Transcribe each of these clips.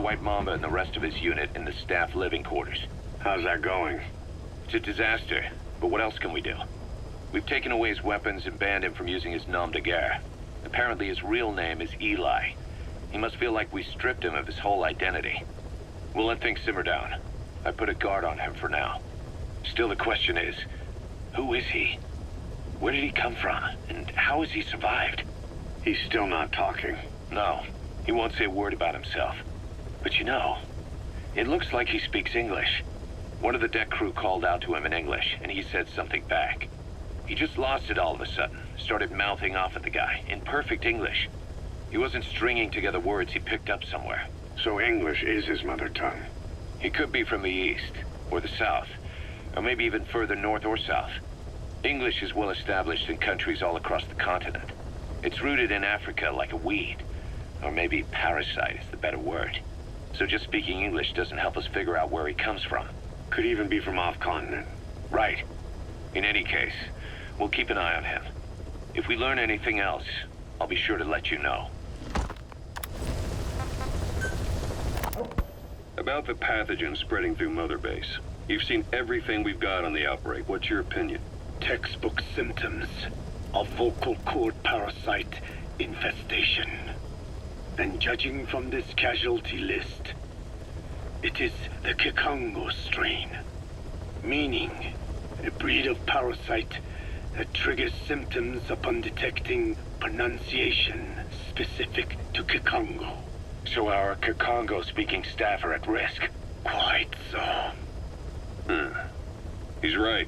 White Mamba and the rest of his unit in the staff living quarters. How's that going? It's a disaster, but what else can we do? We've taken away his weapons and banned him from using his nom de guerre. Apparently his real name is Eli. He must feel like we stripped him of his whole identity. We'll let things simmer down. I put a guard on him for now. Still, the question is, who is he? Where did he come from? And how has he survived? He's still not talking. No, he won't say a word about himself. But you know, it looks like he speaks English. One of the deck crew called out to him in English, and he said something back. He just lost it all of a sudden, started mouthing off at the guy, in perfect English. He wasn't stringing together words he picked up somewhere. So English is his mother tongue. He could be from the east, or the south, or maybe even further north or south. English is well established in countries all across the continent. It's rooted in Africa like a weed, or maybe parasite is the better word. So just speaking English doesn't help us figure out where he comes from. Could even be from off-continent. Right. In any case, we'll keep an eye on him. If we learn anything else, I'll be sure to let you know. About the pathogen spreading through Mother Base. You've seen everything we've got on the outbreak. What's your opinion? Textbook symptoms of vocal cord parasite infestation. And judging from this casualty list, it is the Kikongo strain, meaning a breed of parasite that triggers symptoms upon detecting pronunciation specific to Kikongo. So our Kikongo-speaking staff are at risk? Quite so. He's right.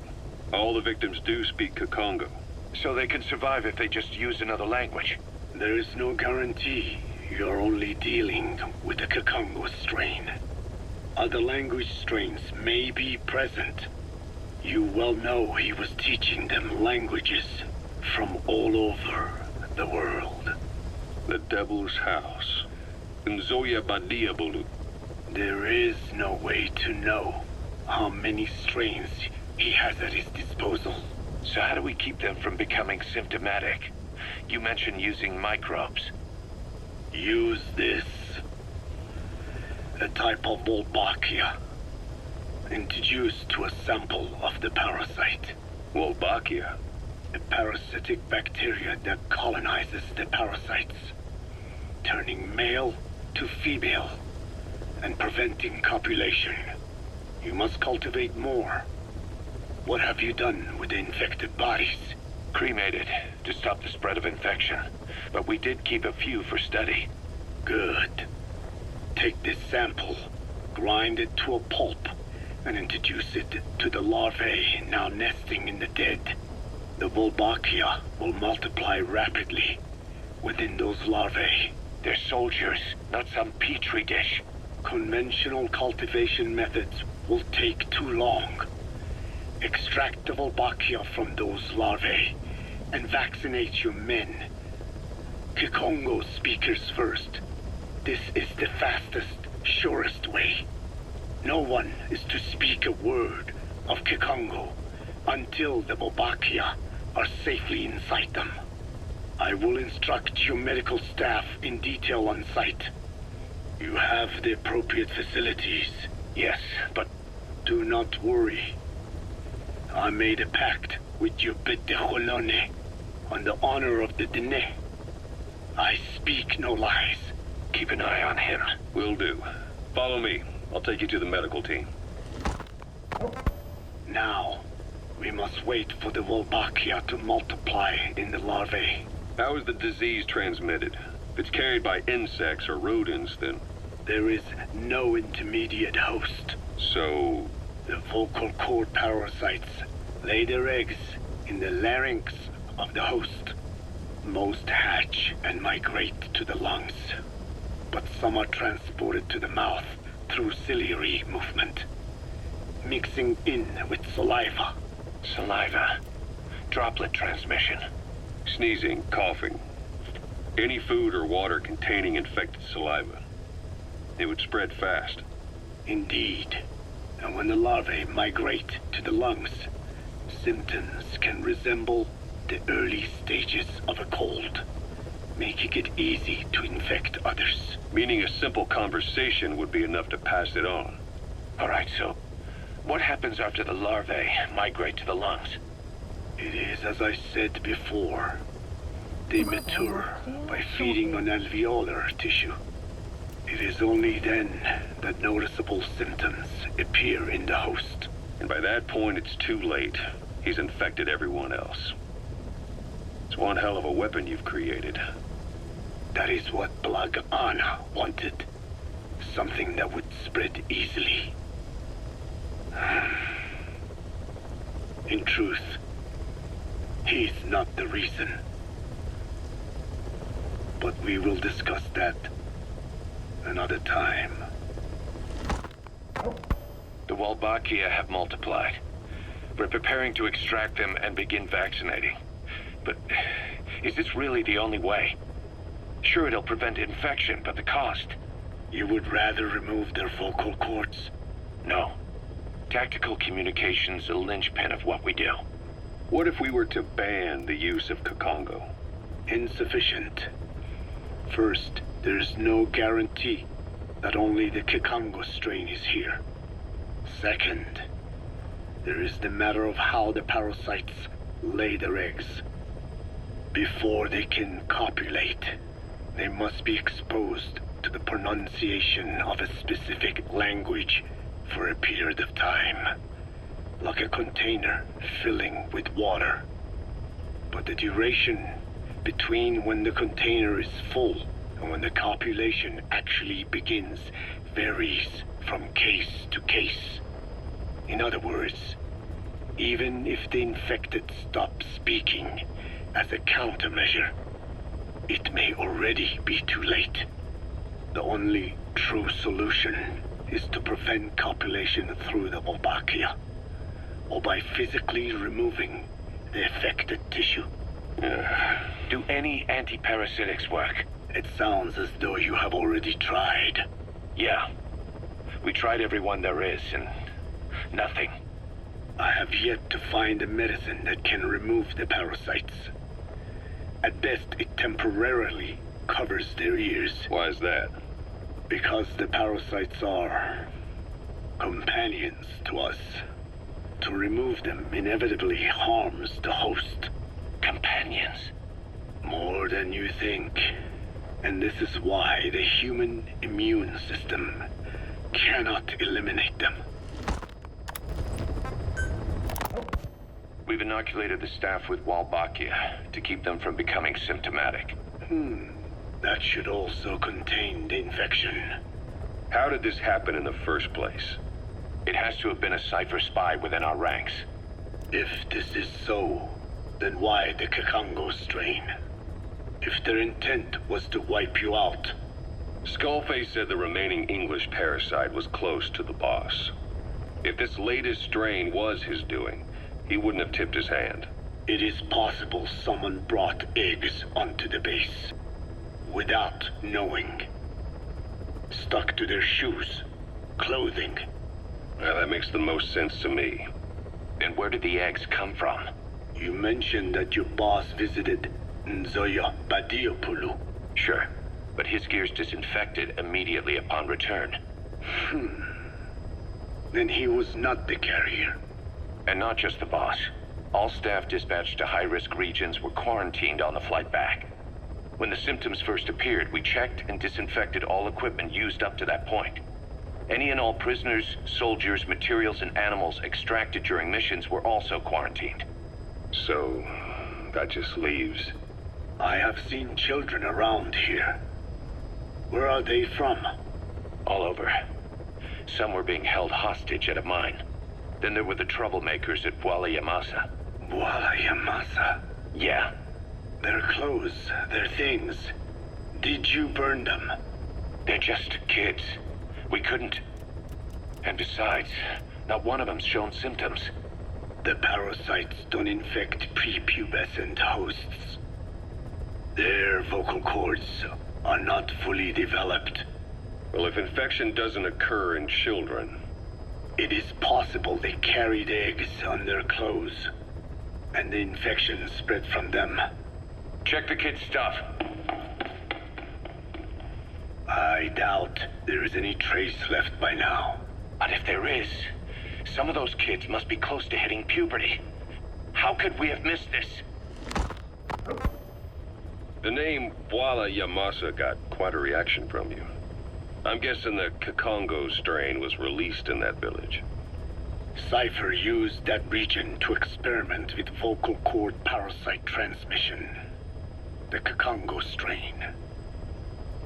All the victims do speak Kikongo. So they can survive if they just use another language? There is no guarantee. You're only dealing with the Kikongo strain. Other language strains may be present. You well know he was teaching them languages from all over the world. The Devil's House. Nzoya Badia Bulu. There is no way to know how many strains he has at his disposal. So how do we keep them from becoming symptomatic? You mentioned using microbes. Use this. A type of Wolbachia, introduced to a sample of the parasite. Wolbachia. A parasitic bacteria that colonizes the parasites, turning male to female and preventing copulation. You must cultivate more. What have you done with the infected bodies? Cremated to stop the spread of infection, but we did keep a few for study. Good. Take this sample, grind it to a pulp, and introduce it to the larvae now nesting in the dead. The Wolbachia will multiply rapidly within those larvae. They're soldiers, not some petri dish. Conventional cultivation methods will take too long. Extract the Wolbachia from those larvae and vaccinate your men. Kikongo speakers first. This is the fastest, surest way. No one is to speak a word of Kikongo until the Wolbachia are safely inside them. I will instruct your medical staff in detail on site. You have the appropriate facilities. Yes, but do not worry. I made a pact with your bête de Holone on the honor of the Dene. I speak no lies. keep an eye on him. Will do. Follow me. I'll take you to the medical team. Now, we must wait for the Wolbachia to multiply in the larvae. How is the disease transmitted? If it's carried by insects or rodents, then... There is no intermediate host. So... The vocal cord parasites lay their eggs in the larynx of the host. Most hatch and migrate to the lungs, but some are transported to the mouth through ciliary movement, mixing in with saliva. Saliva. Droplet transmission. Sneezing, coughing. Any food or water containing infected saliva. It would spread fast. Indeed. And when the larvae migrate to the lungs, symptoms can resemble the early stages of a cold. making it easy to infect others. Meaning a simple conversation would be enough to pass it on. All right, so what happens after the larvae migrate to the lungs? It is as I said before. They mature by feeding on alveolar tissue. It is only then that noticeable symptoms appear in the host. And by that point, it's too late. He's infected everyone else. It's one hell of a weapon you've created. That is what Blag Anna wanted. Something that would spread easily. In truth, he's not the reason. But we will discuss that another time. The Wolbachia have multiplied. We're preparing to extract them and begin vaccinating. But is this really the only way? Sure, it'll prevent infection, but the cost? You would rather remove their vocal cords? No. Tactical communication's a linchpin of what we do. What if we were to ban the use of Kakongo? Insufficient. First, there's no guarantee that only the Kikongo strain is here. Second, there is the matter of how the parasites lay their eggs. Before they can copulate, they must be exposed to the pronunciation of a specific language for a period of time, like a container filling with water. But the duration between when the container is full and when the copulation actually begins varies from case to case. In other words, even if the infected stop speaking as a countermeasure, it may already be too late. The only true solution is to prevent copulation through the Wolbachia, or by physically removing the affected tissue. Do any antiparasitics work? It sounds as though you have already tried. Yeah. We tried every one there is, and nothing. I have yet to find a medicine that can remove the parasites. At best, it temporarily covers their ears. Why is that? Because the parasites are companions to us. To remove them inevitably harms the host. Companions? More than you think. And this is why the human immune system cannot eliminate them. We've inoculated the staff with Wolbachia to keep them from becoming symptomatic. That should also contain the infection. How did this happen in the first place? It has to have been a Cypher spy within our ranks. If this is so, then why the Kakongo strain? If their intent was to wipe you out. Skullface said the remaining English parasite was close to the boss. If this latest strain was his doing, he wouldn't have tipped his hand. It is possible someone brought eggs onto the base without knowing. Stuck to their shoes, clothing. Well, that makes the most sense to me. Then where did the eggs come from? You mentioned that your boss visited Nzoya Badiopulu. Sure, but his gear's disinfected immediately upon return. Then he was not the carrier. And not just the boss. All staff dispatched to high-risk regions were quarantined on the flight back. When the symptoms first appeared, we checked and disinfected all equipment used up to that point. Any and all prisoners, soldiers, materials, and animals extracted during missions were also quarantined. So, that just leaves... I have seen children around here. Where are they from? All over. Some were being held hostage at a mine. Then there were the troublemakers at Wolbachia. Wolbachia? Yeah. Their clothes, their things. Did you burn them? They're just kids. We couldn't. And besides, not one of them's shown symptoms. The parasites don't infect prepubescent hosts. Their vocal cords are not fully developed. Well, if infection doesn't occur in children... It is possible they carried eggs on their clothes, and the infection spread from them. Check the kid's stuff. I doubt there is any trace left by now. But if there is, some of those kids must be close to hitting puberty. How could we have missed this? The name Wolbachia got quite a reaction from you. I'm guessing the Kikongo strain was released in that village. Cypher used that region to experiment with vocal cord parasite transmission. The Kikongo strain.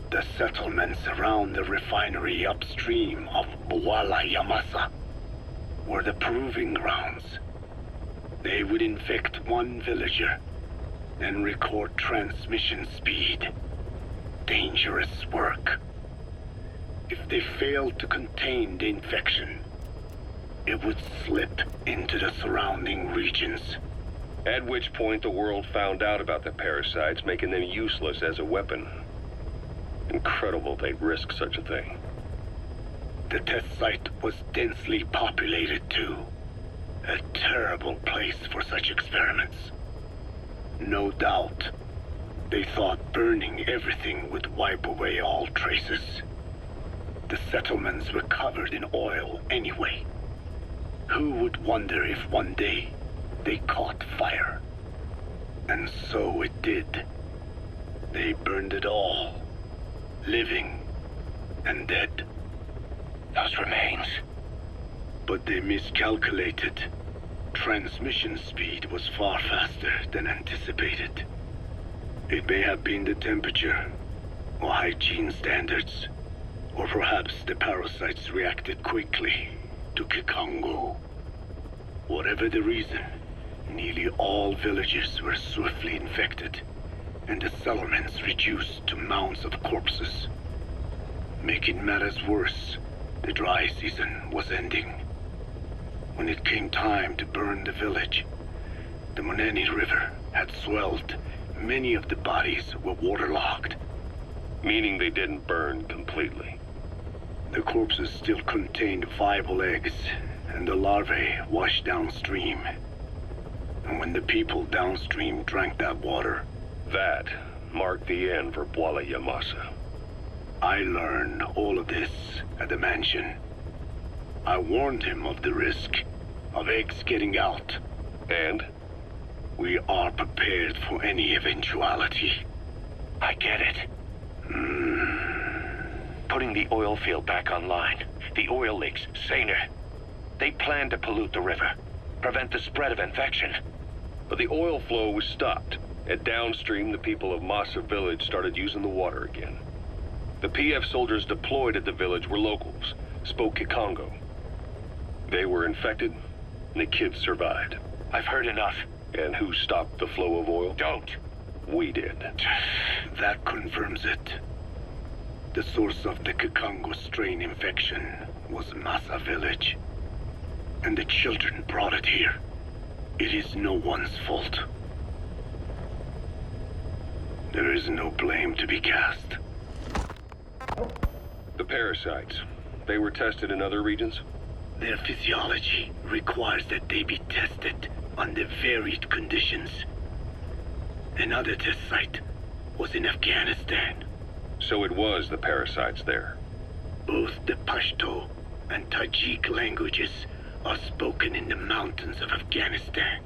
The settlements around the refinery upstream of Wolbachia were the proving grounds. They would infect one villager, then record transmission speed. Dangerous work. If they failed to contain the infection, it would slip into the surrounding regions. At which point the world found out about the parasites, making them useless as a weapon. Incredible they'd risk such a thing. The test site was densely populated too. A terrible place for such experiments. No doubt, they thought burning everything would wipe away all traces. The settlements were covered in oil anyway. Who would wonder if one day they caught fire? And so it did. They burned it all, living and dead. Those remains. But they miscalculated. Transmission speed was far faster than anticipated. It may have been the temperature, or hygiene standards, or perhaps the parasites reacted quickly to Kikongo. Whatever the reason, nearly all villages were swiftly infected, and the settlements reduced to mounds of corpses. Making matters worse, the dry season was ending. When it came time to burn the village, the Moneni River had swelled. Many of the bodies were waterlogged. Meaning they didn't burn completely. The corpses still contained viable eggs, and the larvae washed downstream. And when the people downstream drank that water, That marked the end for Wolbachia. I learned all of this at the mansion. I warned him of the risk of eggs getting out. And? We are prepared for any eventuality. I get it. Putting the oil field back online. The oil leaks, saner. They plan to pollute the river, prevent the spread of infection. But the oil flow was stopped, and downstream the people of Masa village started using the water again. The PF soldiers deployed at the village were locals, spoke Kikongo. They were infected, and the kids survived. I've heard enough. And who stopped the flow of oil? Don't. We did. That confirms it. The source of the Kikongo strain infection was Masa village. And the children brought it here. It is no one's fault. There is no blame to be cast. The parasites, they were tested in other regions? Their physiology requires that they be tested under varied conditions. Another test site was in Afghanistan. So it was the parasites there. Both the Pashto and Tajik languages are spoken in the mountains of Afghanistan,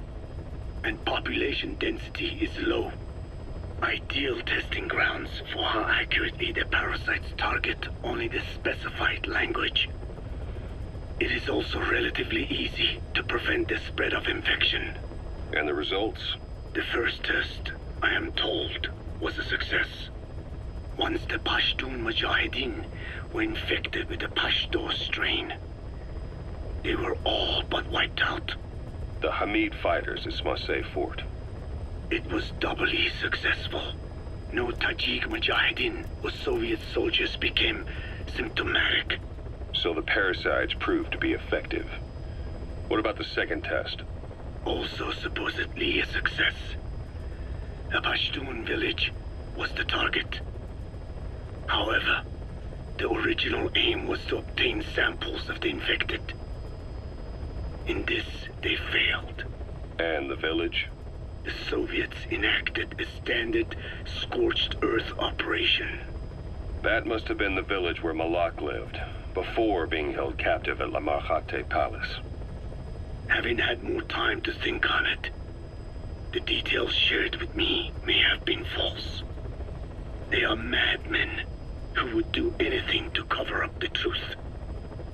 and population density is low. Ideal testing grounds for how accurately the parasites target only the specified language. It is also relatively easy to prevent the spread of infection. And the results? The first test, I am told, was a success. Once the Pashtun Mujahideen were infected with the Pashto strain, they were all but wiped out. The Hamid fighters at Smasei Fort. It was doubly successful. No Tajik Mujahideen or Soviet soldiers became symptomatic. So the parasites proved to be effective. What about the second test? Also supposedly a success. A Pashtun village was the target. However, the original aim was to obtain samples of the infected. In this, they failed. And the village? The Soviets enacted a standard scorched earth operation. That must have been the village where Malak lived, before being held captive at La Marjate Palace. Having had more time to think on it, the details shared with me may have been false. They are madmen who would do anything to cover up the truth.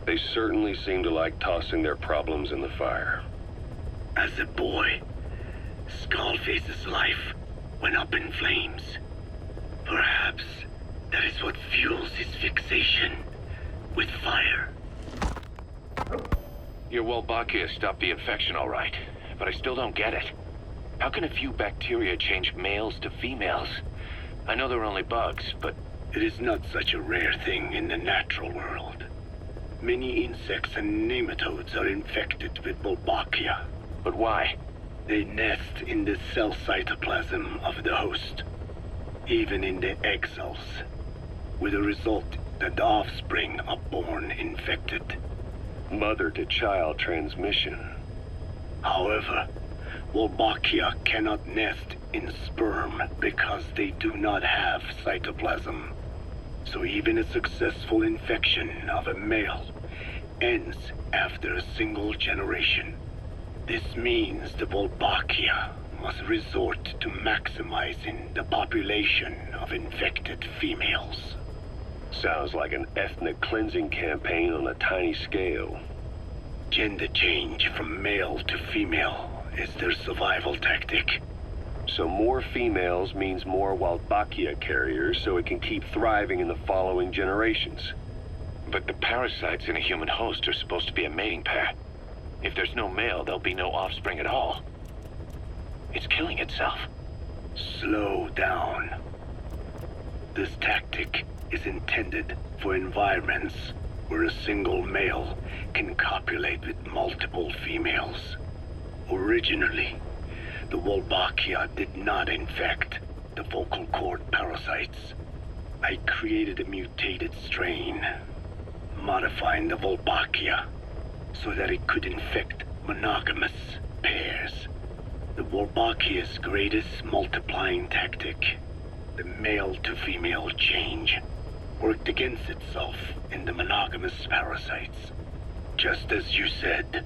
They certainly seem to like tossing their problems in the fire. As a boy, Skullface's life went up in flames. Perhaps that is what fuels his fixation with fire. Your Wolbachia stopped the infection all right, but I still don't get it. How can a few bacteria change males to females? I know they're only bugs, but... It is not such a rare thing in the natural world. Many insects and nematodes are infected with Wolbachia. But why? They nest in the cell cytoplasm of the host, even in the egg cells, with the result that the offspring are born infected. Mother-to-child transmission. However, Wolbachia cannot nest in sperm because they do not have cytoplasm. So even a successful infection of a male ends after a single generation. This means the Wolbachia must resort to maximizing the population of infected females. Sounds like an ethnic cleansing campaign on a tiny scale. Gender change from male to female is their survival tactic. So more females means more Wolbachia carriers, so it can keep thriving in the following generations. But the parasites in a human host are supposed to be a mating pair. If there's no male, there'll be no offspring at all. It's killing itself. Slow down. This tactic is intended for environments where a single male can copulate with multiple females. Originally, the Wolbachia did not infect the vocal cord parasites. I created a mutated strain, modifying the Wolbachia so that it could infect monogamous pairs. The Wolbachia's greatest multiplying tactic, the male-to-female change, worked against itself in the monogamous parasites, just as you said.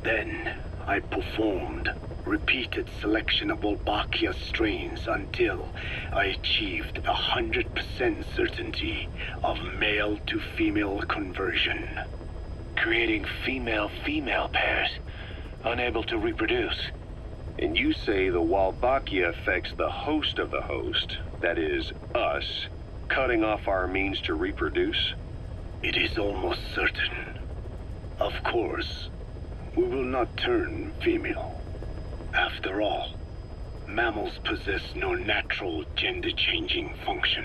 Then I performed repeated selection of Wolbachia strains until I achieved 100% certainty of male-to-female conversion. Creating female-female pairs, unable to reproduce. And you say the Wolbachia affects the host of the host, that is, us, cutting off our means to reproduce? It is almost certain. Of course, we will not turn female. After all, mammals possess no natural gender-changing function.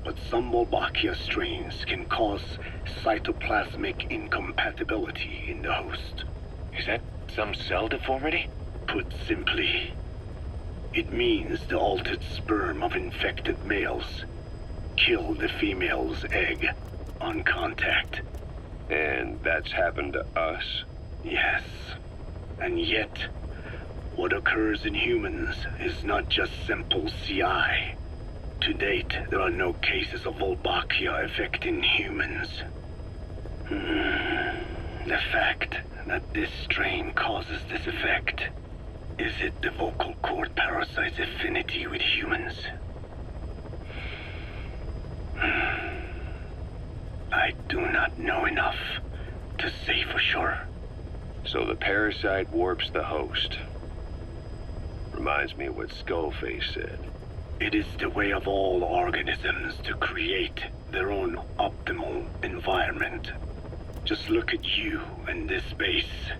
But some Wolbachia strains can cause cytoplasmic incompatibility in the host. Is that some cell deformity? Put simply, it means the altered sperm of infected males kill the female's egg on contact. And that's happened to us? Yes. And yet, what occurs in humans is not just simple CI. To date, there are no cases of Wolbachia affecting humans. The fact that this strain causes this effect, is it the vocal cord parasite's affinity with humans? I do not know enough to say for sure. So the parasite warps the host. Reminds me of what Skullface said. It is the way of all organisms to create their own optimal environment. Just look at you and this base.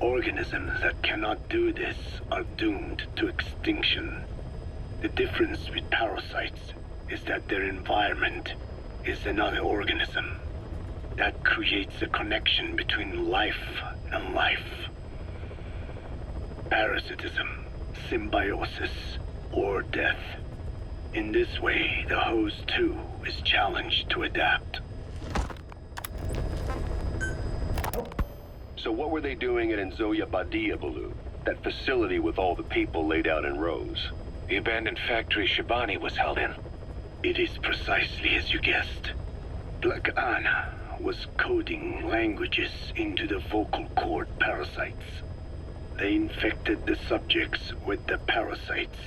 Organisms that cannot do this are doomed to extinction. The difference with parasites is that their environment is another organism. That creates a connection between life and life. Parasitism, symbiosis, or death. In this way, the host too is challenged to adapt. So what were they doing at Nzoya Badia, Baloo? That facility with all the people laid out in rows? The abandoned factory Shabani was held in. It is precisely as you guessed. Black Anna was coding languages into the vocal cord parasites. They infected the subjects with the parasites,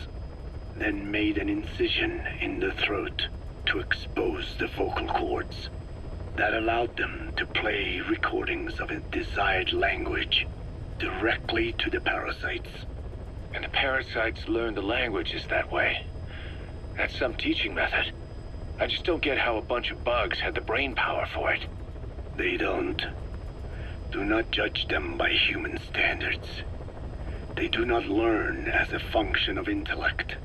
then made an incision in the throat to expose the vocal cords. That allowed them to play recordings of a desired language directly to the parasites. And the parasites learn the languages that way. That's some teaching method. I just don't get how a bunch of bugs had the brain power for it. They don't. Do not judge them by human standards. They do not learn as a function of intellect.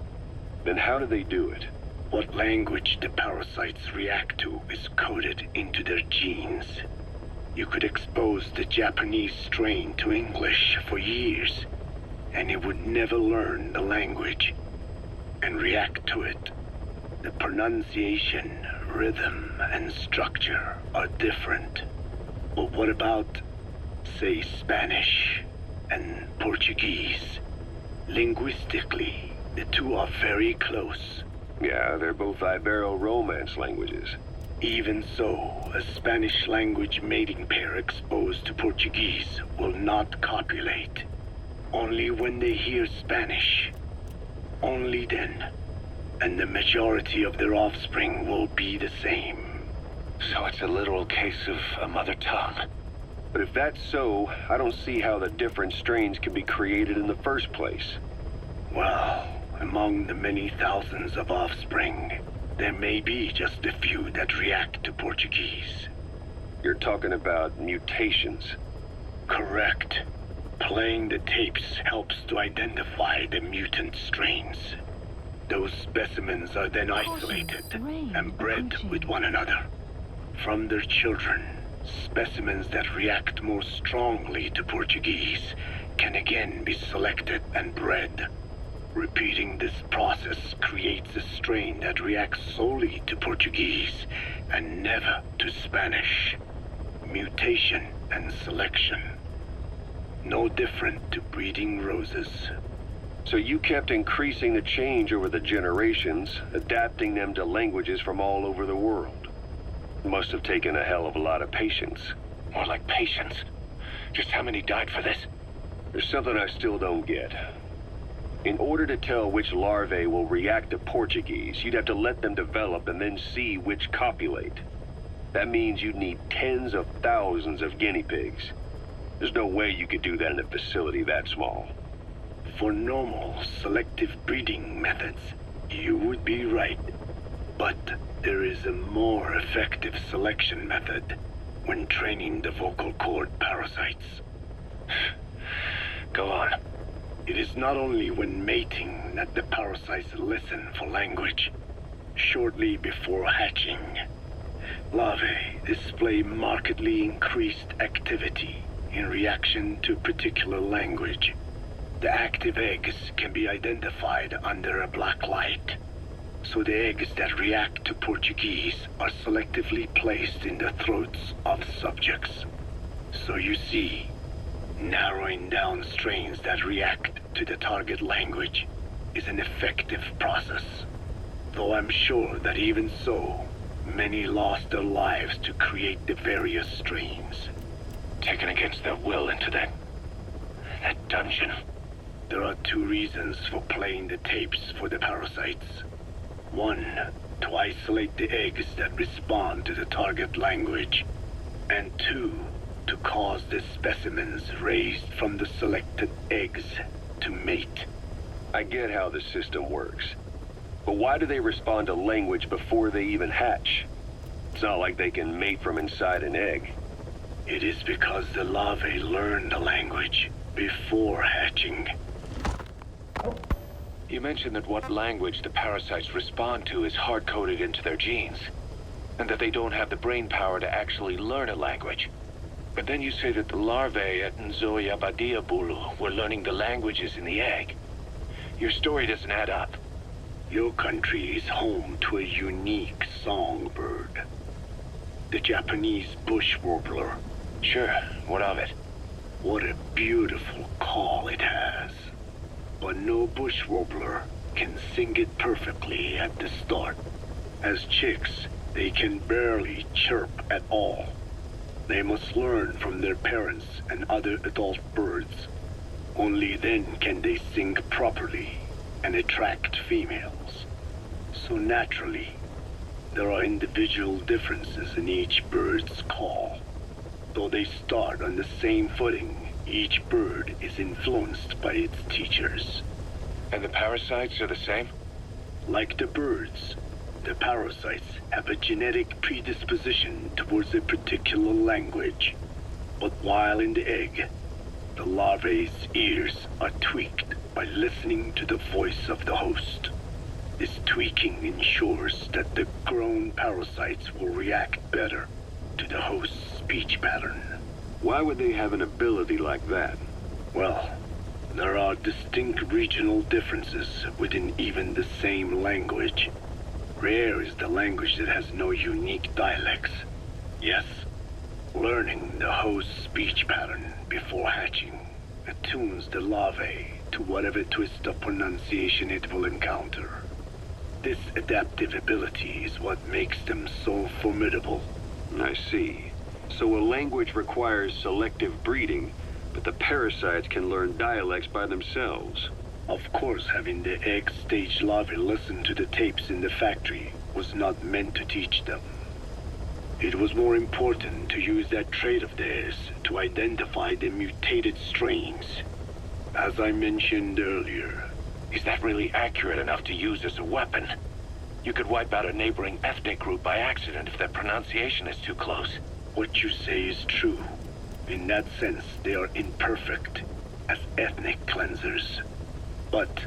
Then how do they do it? What language the parasites react to is coded into their genes. You could expose the Japanese strain to English for years, and it would never learn the language and react to it. The pronunciation, rhythm, and structure are different. But what about, say, Spanish and Portuguese? Linguistically, the two are very close. Yeah, they're both Ibero-Romance languages. Even so, a Spanish language mating pair exposed to Portuguese will not copulate. Only when they hear Spanish. Only then. And the majority of their offspring will be the same. So it's a literal case of a mother tongue. But if that's so, I don't see how the different strains can be created in the first place. Well, among the many thousands of offspring, there may be just a few that react to Portuguese. You're talking about mutations. Correct. Playing the tapes helps to identify the mutant strains. Those specimens are then isolated and bred with one another. From their children, specimens that react more strongly to Portuguese can again be selected and bred. Repeating this process creates a strain that reacts solely to Portuguese and never to Spanish. Mutation and selection. No different to breeding roses. So you kept increasing the change over the generations, adapting them to languages from all over the world. Must have taken a hell of a lot of patience. More like patience. Just how many died for this? There's something I still don't get. In order to tell which larvae will react to Portuguese, you'd have to let them develop and then see which copulate. That means you'd need tens of thousands of guinea pigs. There's no way you could do that in a facility that small. For normal selective breeding methods, you would be right. But there is a more effective selection method when training the vocal cord parasites. Go on. It is not only when mating that the parasites listen for language. Shortly before hatching, larvae display markedly increased activity in reaction to particular language. The active eggs can be identified under a black light, so the eggs that react to Portuguese are selectively placed in the throats of subjects. So you see, narrowing down strains that react to the target language is an effective process. Though I'm sure that even so, many lost their lives to create the various strains. Taken against their will into that dungeon. There are two reasons for playing the tapes for the parasites. One, to isolate the eggs that respond to the target language. And two, to cause the specimens raised from the selected eggs to mate. I get how the system works. But why do they respond to language before they even hatch? It's not like they can mate from inside an egg. It is because the larvae learn the language before hatching. You mentioned that what language the parasites respond to is hard-coded into their genes, and that they don't have the brain power to actually learn a language. But then you say that the larvae at Nzoia Badia Bulu were learning the languages in the egg. Your story doesn't add up. Your country is home to a unique songbird. The Japanese bush warbler. Sure, what of it? What a beautiful call it has. But no bush warbler can sing it perfectly at the start. As chicks, they can barely chirp at all. They must learn from their parents and other adult birds. Only then can they sing properly and attract females. So naturally, there are individual differences in each bird's call. Though they start on the same footing, each bird is influenced by its teachers. And the parasites are the same? Like the birds, the parasites have a genetic predisposition towards a particular language. But while in the egg, the larvae's ears are tweaked by listening to the voice of the host. This tweaking ensures that the grown parasites will react better to the host's speech pattern. Why would they have an ability like that? Well, there are distinct regional differences within even the same language. Rare is the language that has no unique dialects. Yes, learning the host's speech pattern before hatching attunes the larvae to whatever twist of pronunciation it will encounter. This adaptive ability is what makes them so formidable. I see. So a language requires selective breeding, but the parasites can learn dialects by themselves. Of course, having the egg-stage larvae listen to the tapes in the factory was not meant to teach them. It was more important to use that trait of theirs to identify the mutated strains. As I mentioned earlier, Is that really accurate enough to use as a weapon? You could wipe out a neighboring ethnic group by accident if their pronunciation is too close. what you say is true. In that sense, they are imperfect as ethnic cleansers. But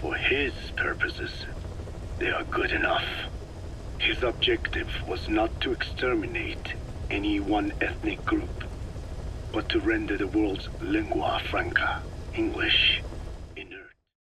for his purposes, they are good enough. His objective was not to exterminate any one ethnic group, but to render the world's lingua franca, English,